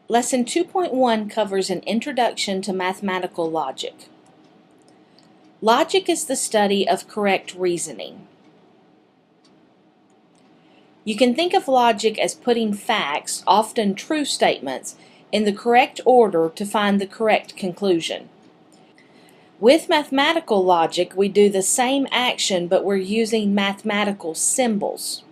Lesson 2.1 covers an introduction to mathematical logic. Logic is the study of correct reasoning. You can think of logic as putting facts, often true statements, in the correct order to find the correct conclusion. With mathematical logic, we do the same action, but we're using mathematical symbols.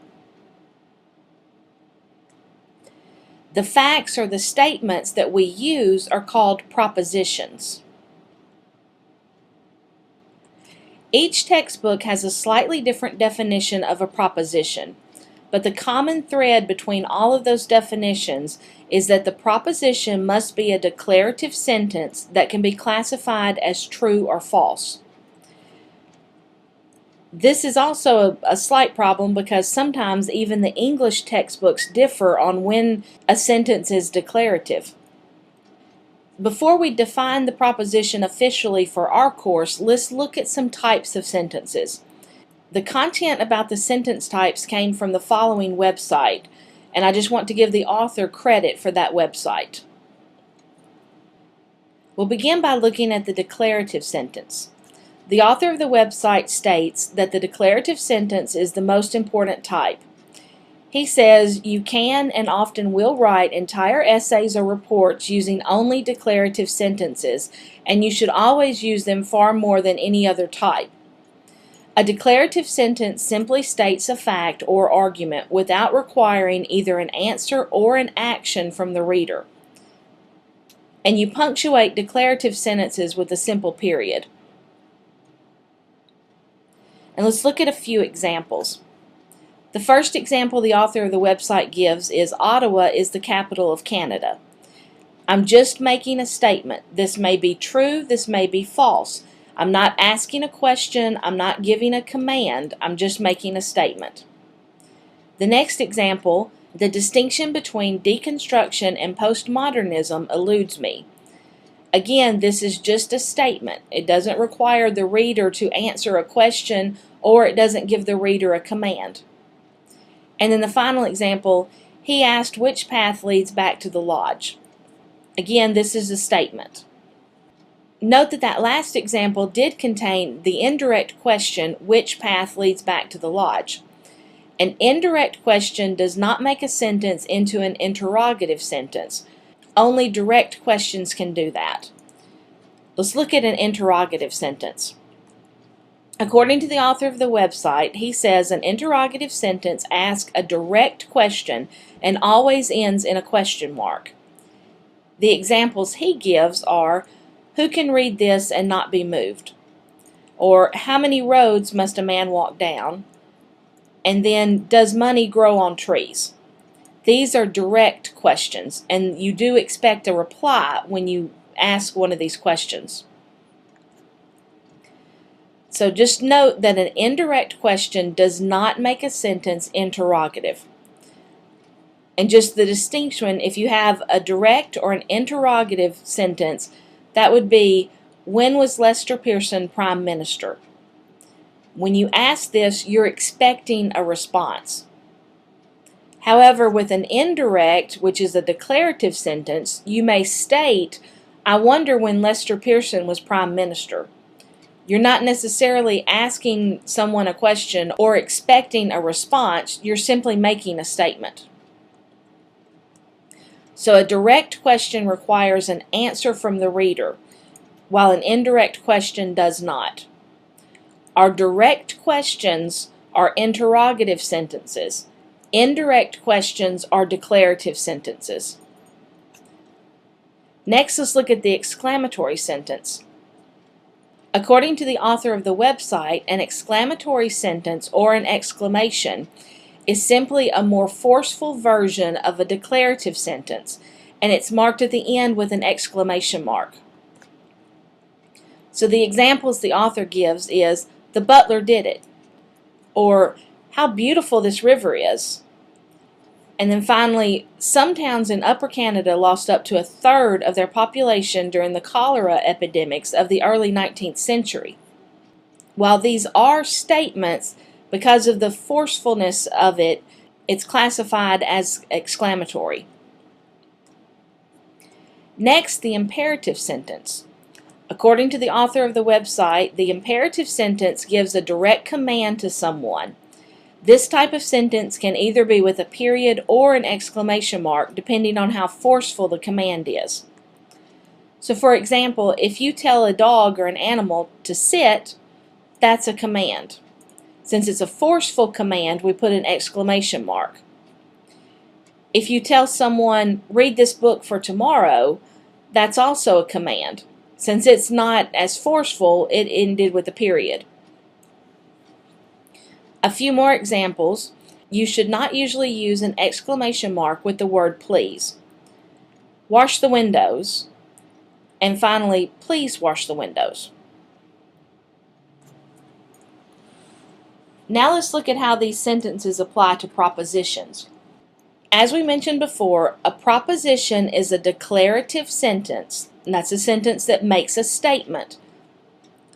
The facts or the statements that we use are called propositions. Each textbook has a slightly different definition of a proposition, but the common thread between all of those definitions is that the proposition must be a declarative sentence that can be classified as true or false. This is also a slight problem because sometimes even the English textbooks differ on when a sentence is declarative. Before we define the proposition officially for our course, let's look at some types of sentences. The content about the sentence types came from the following website, and I just want to give the author credit for that website. We'll begin by looking at the declarative sentence. The author of the website states that the declarative sentence is the most important type. He says you can and often will write entire essays or reports using only declarative sentences, and you should always use them far more than any other type. A declarative sentence simply states a fact or argument without requiring either an answer or an action from the reader. And you punctuate declarative sentences with a simple period. And let's look at a few examples. The first example the author of the website gives is Ottawa is the capital of Canada. I'm just making a statement. This may be true, this may be false. I'm not asking a question, I'm not giving a command, I'm just making a statement. The next example, the distinction between deconstruction and postmodernism eludes me. Again, this is just a statement. It doesn't require the reader to answer a question, or it doesn't give the reader a command. And then the final example, he asked which path leads back to the lodge. Again, this is a statement. Note that that last example did contain the indirect question, which path leads back to the lodge. An indirect question does not make a sentence into an interrogative sentence. Only direct questions can do that. Let's look at an interrogative sentence. According to the author of the website, he says an interrogative sentence asks a direct question and always ends in a question mark. The examples he gives are, who can read this and not be moved? Or, how many roads must a man walk down? And then, does money grow on trees? These are direct questions, and you do expect a reply when you ask one of these questions. So just note that an indirect question does not make a sentence interrogative. And just the distinction, if you have a direct or an interrogative sentence, that would be, when was Lester Pearson Prime Minister? When you ask this, you're expecting a response. However, with an indirect, which is a declarative sentence, you may state, I wonder when Lester Pearson was Prime Minister. You're not necessarily asking someone a question or expecting a response, you're simply making a statement. So a direct question requires an answer from the reader, while an indirect question does not. Our direct questions are interrogative sentences. Indirect questions are declarative sentences. Next, let's look at the exclamatory sentence. According to the author of the website, an exclamatory sentence or an exclamation is simply a more forceful version of a declarative sentence, and it's marked at the end with an exclamation mark. So the examples the author gives is, the butler did it, or how beautiful this river is. And then finally, some towns in Upper Canada lost up to a third of their population during the cholera epidemics of the early 19th century. While these are statements, because of the forcefulness of it, it's classified as exclamatory. Next, the imperative sentence. According to the author of the website, the imperative sentence gives a direct command to someone. This type of sentence can either be with a period or an exclamation mark, depending on how forceful the command is. So for example, if you tell a dog or an animal to sit, that's a command. Since it's a forceful command, we put an exclamation mark. If you tell someone, read this book for tomorrow, that's also a command. Since it's not as forceful, it ended with a period. A few more examples. You should not usually use an exclamation mark with the word please. Wash the windows. And finally, please wash the windows. Now let's look at how these sentences apply to propositions. As we mentioned before, a proposition is a declarative sentence, and that's a sentence that makes a statement.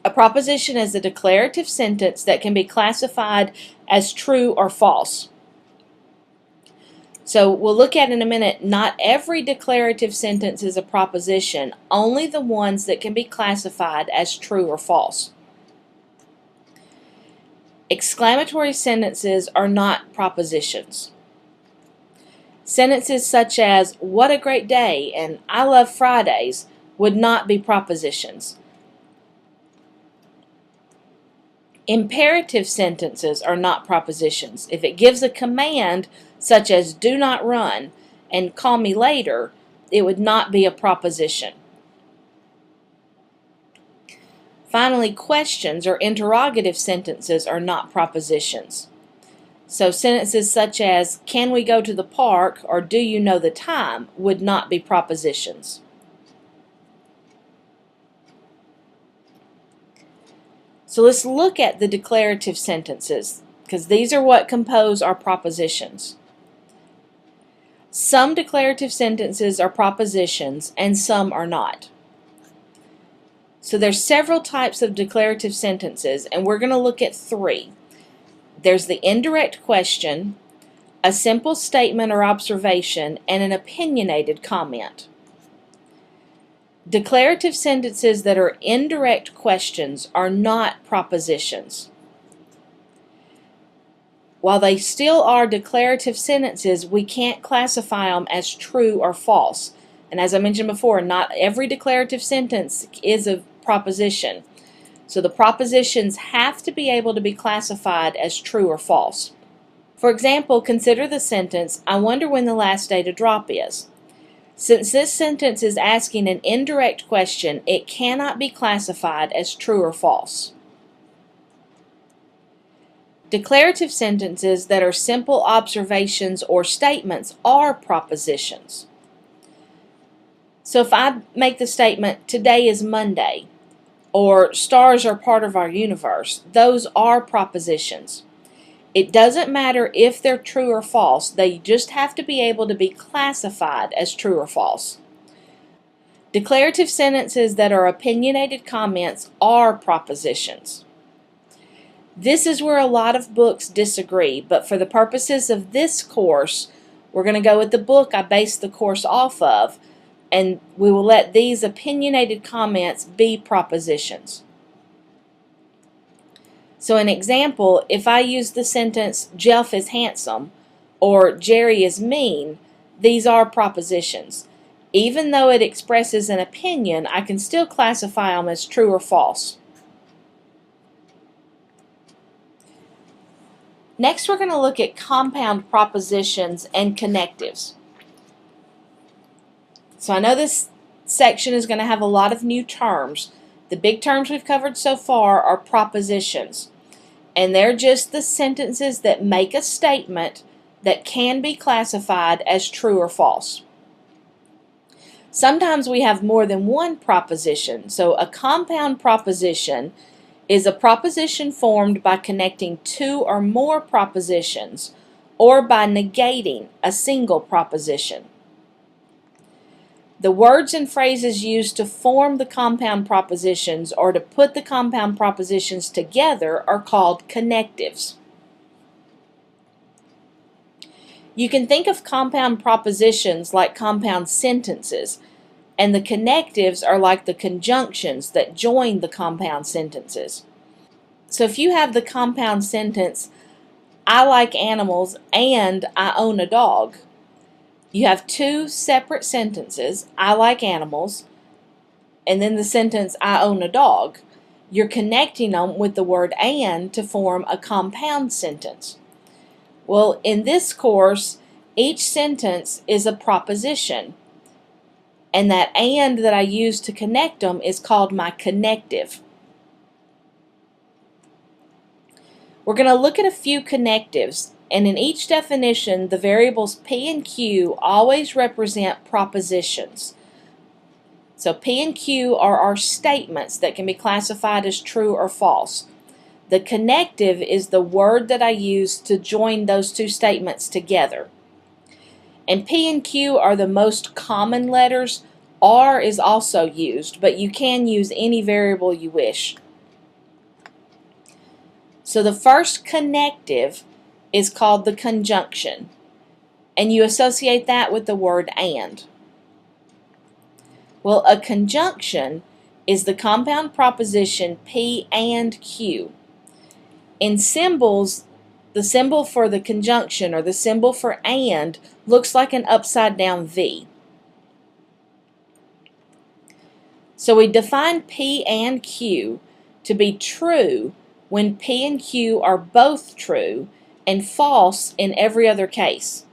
A proposition is a declarative sentence that can be classified as true or false. So we'll look at in a minute, not every declarative sentence is a proposition, only the ones that can be classified as true or false. Exclamatory sentences are not propositions. Sentences such as, what a great day, and I love Fridays, would not be propositions. Imperative sentences are not propositions. If it gives a command, such as do not run and call me later, it would not be a proposition. Finally, questions or interrogative sentences are not propositions. So sentences such as, can we go to the park, or do you know the time, would not be propositions. So let's look at the declarative sentences, because these are what compose our propositions. Some declarative sentences are propositions and some are not. So there's several types of declarative sentences, and we're going to look at three. There's the indirect question, a simple statement or observation, and an opinionated comment. Declarative sentences that are indirect questions are not propositions. While they still are declarative sentences, we can't classify them as true or false. And as I mentioned before, not every declarative sentence is a proposition. So the propositions have to be able to be classified as true or false. For example, consider the sentence, I wonder when the last day to drop is. Since this sentence is asking an indirect question, it cannot be classified as true or false. Declarative sentences that are simple observations or statements are propositions. So if I make the statement, today is Monday, or stars are part of our universe, those are propositions. It doesn't matter if they're true or false, they just have to be able to be classified as true or false. Declarative sentences that are opinionated comments are propositions. This is where a lot of books disagree, but for the purposes of this course, we're going to go with the book I based the course off of, and we will let these opinionated comments be propositions. So an example, if I use the sentence, Jeff is handsome, or Jerry is mean, these are propositions. Even though it expresses an opinion, I can still classify them as true or false. Next, we're going to look at compound propositions and connectives. So I know this section is going to have a lot of new terms. The big terms we've covered so far are propositions, and they're just the sentences that make a statement that can be classified as true or false. Sometimes we have more than one proposition. So a compound proposition is a proposition formed by connecting two or more propositions or by negating a single proposition. The words and phrases used to form the compound propositions or to put the compound propositions together are called connectives. You can think of compound propositions like compound sentences. and the connectives are like the conjunctions that join the compound sentences. So if you have the compound sentence, I like animals and I own a dog, you have two separate sentences, I like animals, and then the sentence, I own a dog. You're connecting them with the word and to form a compound sentence. Well, in this course, each sentence is a proposition, and that and that I use to connect them is called my connective. We're going to look at a few connectives, and in each definition, the variables P and Q always represent propositions. So P and Q are our statements that can be classified as true or false. The connective is the word that I use to join those two statements together. And P and Q are the most common letters. R is also used, but you can use any variable you wish. So the first connective is called the conjunction, and you associate that with the word and. Well, a conjunction is the compound proposition P and Q. In symbols, the symbol for the conjunction, or the symbol for and, looks like an upside down V. So we define P and Q to be true when P and Q are both true and false in every other case.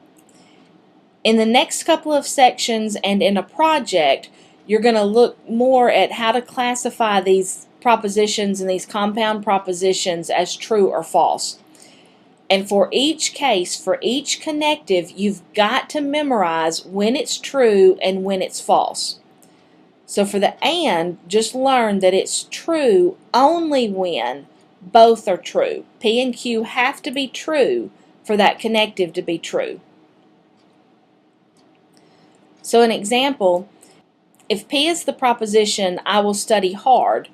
In the next couple of sections and in a project, you're going to look more at how to classify these propositions and these compound propositions as true or false. And for each case, for each connective, you've got to memorize when it's true and when it's false. So for the and, just learn that it's true only when both are true. P and Q have to be true for that connective to be true. So an example, if P is the proposition, I will study hard,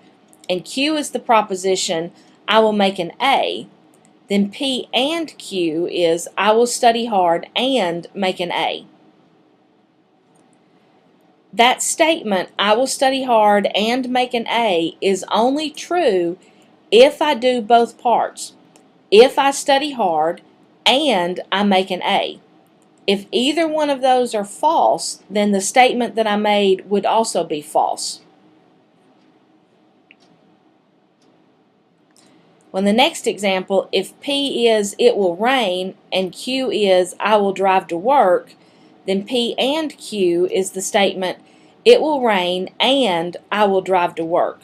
and Q is the proposition, I will make an A, then P and Q is, I will study hard and make an A. That statement, I will study hard and make an A, is only true if I do both parts. If I study hard and I make an A. If either one of those are false, then the statement that I made would also be false. Well, the next example, if P is it will rain and Q is I will drive to work, then P and Q is the statement it will rain and I will drive to work.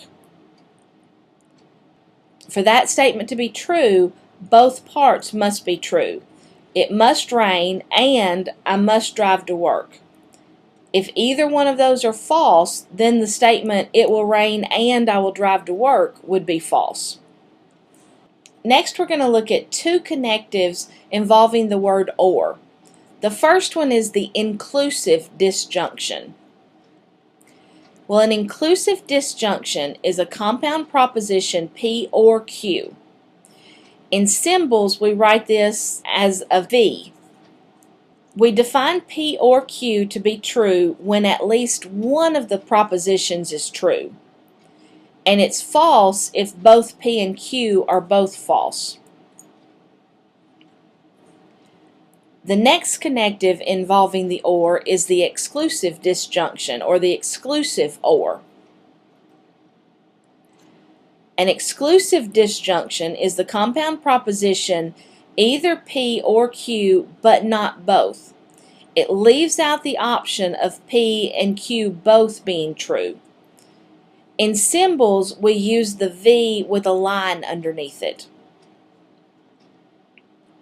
For that statement to be true, both parts must be true. It must rain and I must drive to work. If either one of those are false, then the statement it will rain and I will drive to work would be false. Next, we're going to look at two connectives involving the word or. The first one is the inclusive disjunction. Well, an inclusive disjunction is a compound proposition P or Q. In symbols, we write this as a V. We define P or Q to be true when at least one of the propositions is true. And it's false if both P and Q are both false. The next connective involving the or is the exclusive disjunction, or the exclusive or. An exclusive disjunction is the compound proposition either P or Q but not both. It leaves out the option of P and Q both being true. In symbols, we use the V with a line underneath it.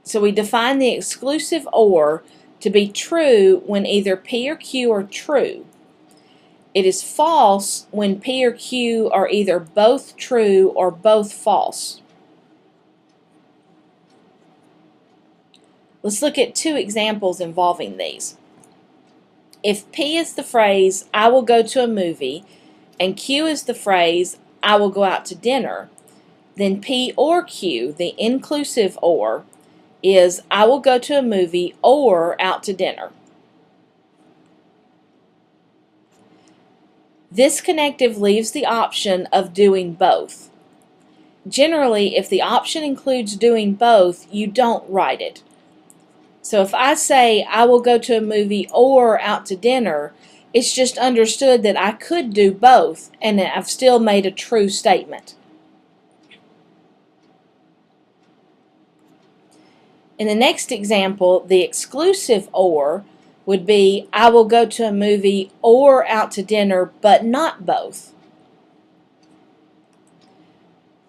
So we define the exclusive or to be true when either P or Q are true. It is false when P or Q are either both true or both false. Let's look at two examples involving these. If P is the phrase, I will go to a movie, and Q is the phrase, I will go out to dinner, then P or Q, the inclusive or, is I will go to a movie or out to dinner. This connective leaves the option of doing both. Generally, if the option includes doing both, you don't write it. So if I say I will go to a movie or out to dinner, it's just understood that I could do both, and I've still made a true statement. In the next example, the exclusive or would be I will go to a movie or out to dinner, but not both.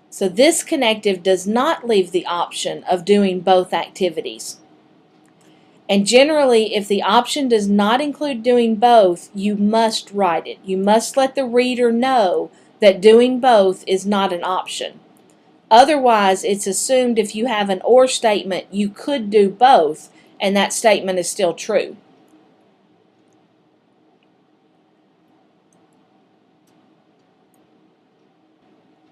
So this connective does not leave the option of doing both activities. And generally, if the option does not include doing both, you must write it. You must let the reader know that doing both is not an option. Otherwise, it's assumed if you have an or statement, you could do both, and that statement is still true.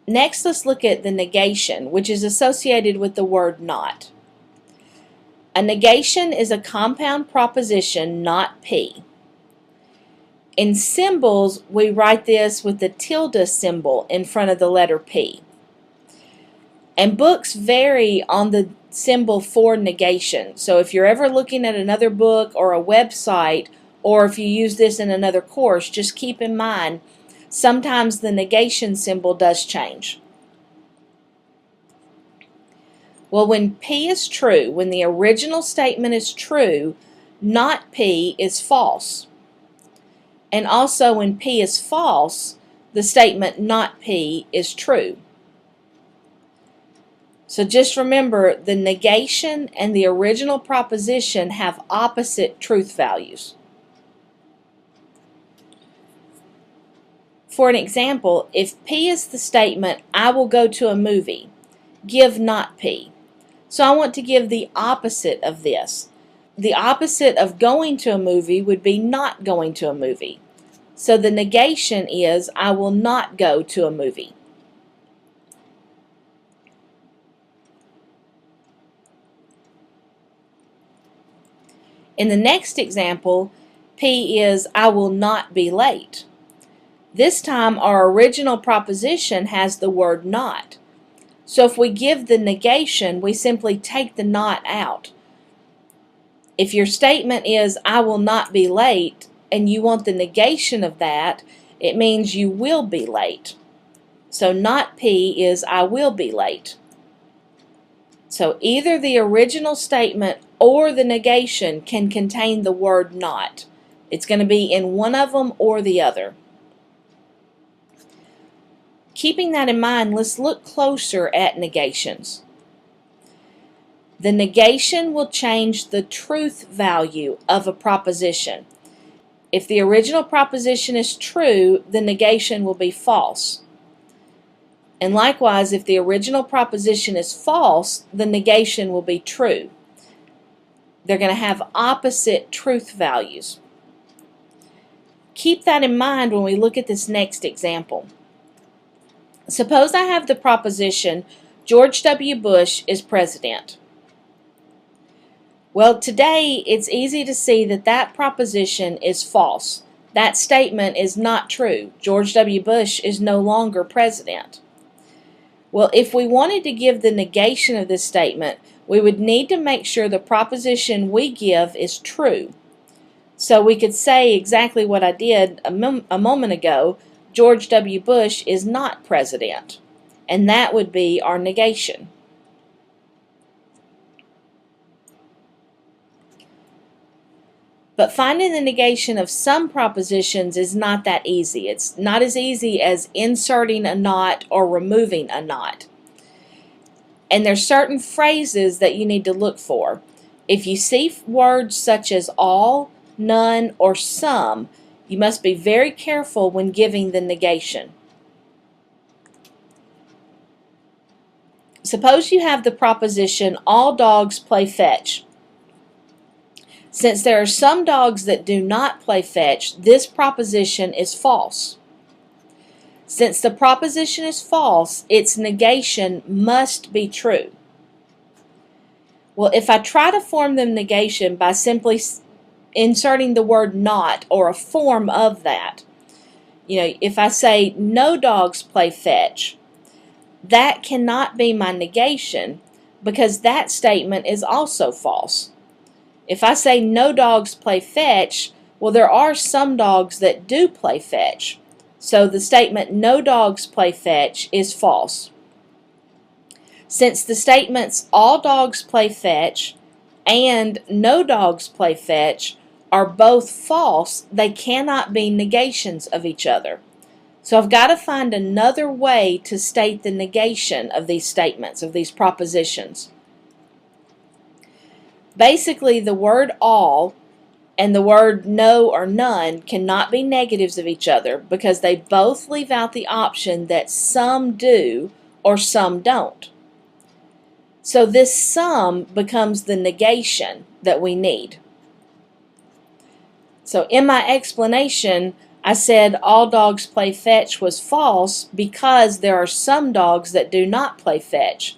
Next, let's look at the negation, which is associated with the word not. A negation is a compound proposition, not P. In symbols, we write this with the tilde symbol in front of the letter P. And books vary on the symbol for negation. So if you're ever looking at another book or a website, or if you use this in another course, just keep in mind, sometimes the negation symbol does change. Well, when P is true, when the original statement is true, not P is false. And also when P is false, the statement not P is true. So just remember, the negation and the original proposition have opposite truth values. For an example, if P is the statement, I will go to a movie, give not P. So I want to give the opposite of this. The opposite of going to a movie would be not going to a movie. So the negation is, I will not go to a movie. In the next example, P is, I will not be late. This time our original proposition has the word not. So if we give the negation, we simply take the not out. If your statement is, I will not be late, and you want the negation of that, it means you will be late. So not P is, I will be late. So either the original statement or the negation can contain the word not. It's going to be in one of them or the other. Keeping that in mind, let's look closer at negations. The negation will change the truth value of a proposition. If the original proposition is true, the negation will be false. And likewise, if the original proposition is false, the negation will be true. They're going to have opposite truth values. Keep that in mind when we look at this next example. Suppose I have the proposition, George W. Bush is president. Well, today it's easy to see that that proposition is false. That statement is not true. George W. Bush is no longer president. Well, if we wanted to give the negation of this statement, we would need to make sure the proposition we give is true. So we could say exactly what I did a moment ago, George W. Bush is not president. And that would be our negation. But finding the negation of some propositions is not that easy. It's not as easy as inserting a not or removing a not. And there's certain phrases that you need to look for. If you see words such as all, none, or some, you must be very careful when giving the negation. Suppose you have the proposition, all dogs play fetch. Since there are some dogs that do not play fetch, this proposition is false. Since the proposition is false, its negation must be true. Well, if I try to form the negation by simply inserting the word not or a form of that, If I say no dogs play fetch, that cannot be my negation because that statement is also false. If I say no dogs play fetch, well, there are some dogs that do play fetch. So the statement no dogs play fetch is false. Since the statements all dogs play fetch and no dogs play fetch are both false, they cannot be negations of each other. So I've got to find another way to state the negation of these statements, of these propositions. Basically, the word all and the word no or none cannot be negatives of each other because they both leave out the option that some do or some don't. So this some becomes the negation that we need. So in my explanation, I said all dogs play fetch was false because there are some dogs that do not play fetch.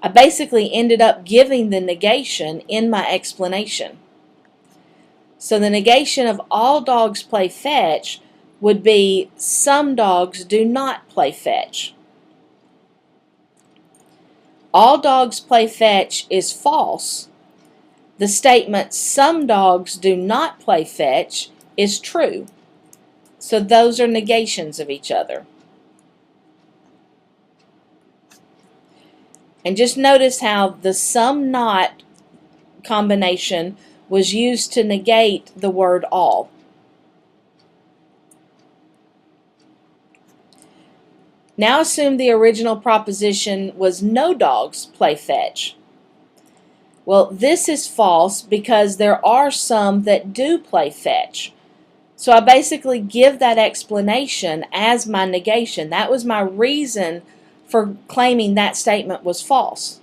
I basically ended up giving the negation in my explanation. So the negation of all dogs play fetch would be some dogs do not play fetch. All dogs play fetch is false. The statement some dogs do not play fetch is true. So those are negations of each other. And just notice how the some not combination was used to negate the word all. Now assume the original proposition was no dogs play fetch. Well, this is false because there are some that do play fetch. So I basically give that explanation as my negation. That was my reason for claiming that statement was false.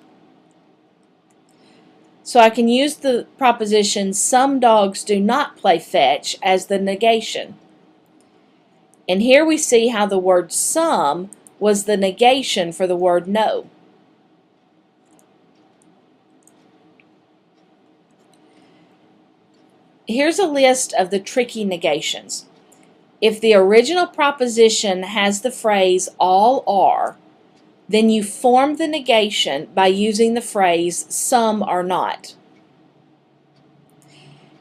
So I can use the proposition some dogs do not play fetch as the negation. And here we see how the word some was the negation for the word no. Here's a list of the tricky negations. If the original proposition has the phrase all are, then you form the negation by using the phrase some are not.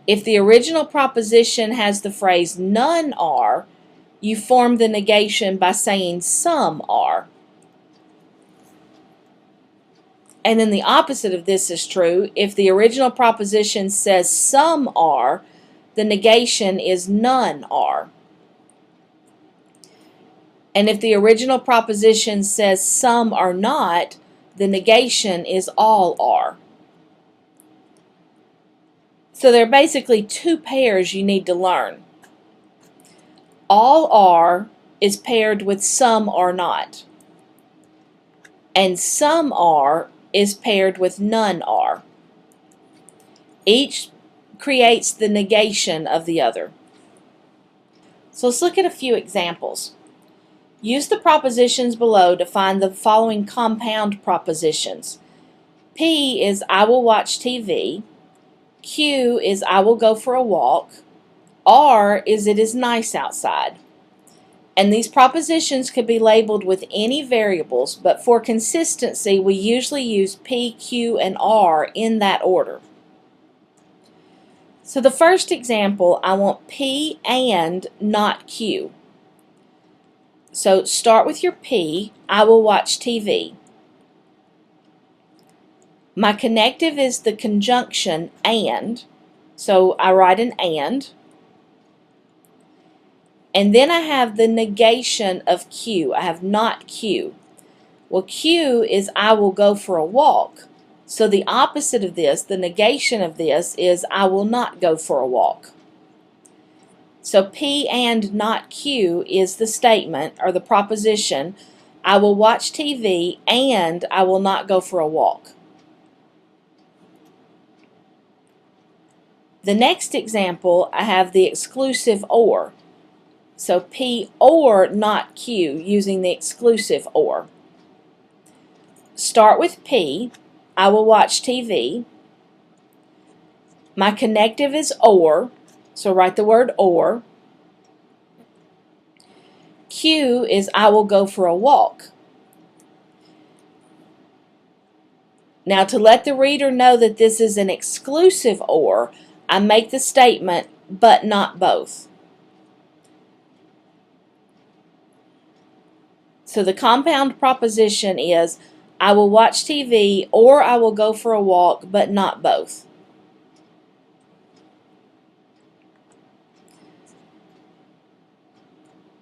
If the original proposition has the phrase none are, you form the negation by saying some are. And then the opposite of this is true. If the original proposition says some are, the negation is none are. And if the original proposition says some are not, the negation is all are. So there are basically two pairs you need to learn. All are is paired with some are not. And some are is paired with none are. Each creates the negation of the other. So let's look at a few examples. Use the propositions below to find the following compound propositions. P is I will watch TV. Q is I will go for a walk. R is it is nice outside. And these propositions could be labeled with any variables, but for consistency we usually use P, Q, and R in that order. So the first example, I want P and not Q. So start with your P, I will watch TV. My connective is the conjunction and, so I write an and. And then I have the negation of Q. I have not Q. Well, Q is I will go for a walk. So the opposite of this, the negation of this, is I will not go for a walk. So P and not Q is the statement or the proposition, I will watch TV and I will not go for a walk. The next example, I have the exclusive or. So P or not Q using the exclusive or. Start with P, I will watch TV. My connective is or, so write the word or. Q is I will go for a walk. Now, to let the reader know that this is an exclusive or, I make the statement, but not both. So the compound proposition is, I will watch TV or I will go for a walk, but not both.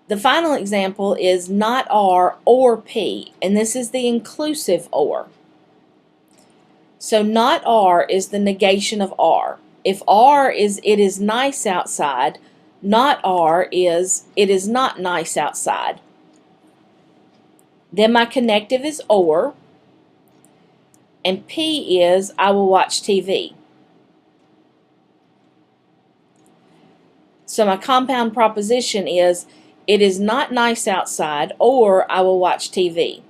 The final example is not R or P, and this is the inclusive or. So not R is the negation of R. If R is it is nice outside, not R is it is not nice outside. Then my connective is or, and P is I will watch TV. So my compound proposition is it is not nice outside or I will watch TV.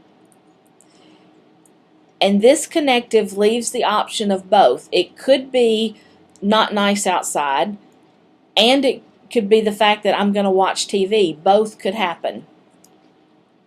And this connective leaves the option of both. It could be not nice outside, and it could be the fact that I'm going to watch TV. Both could happen.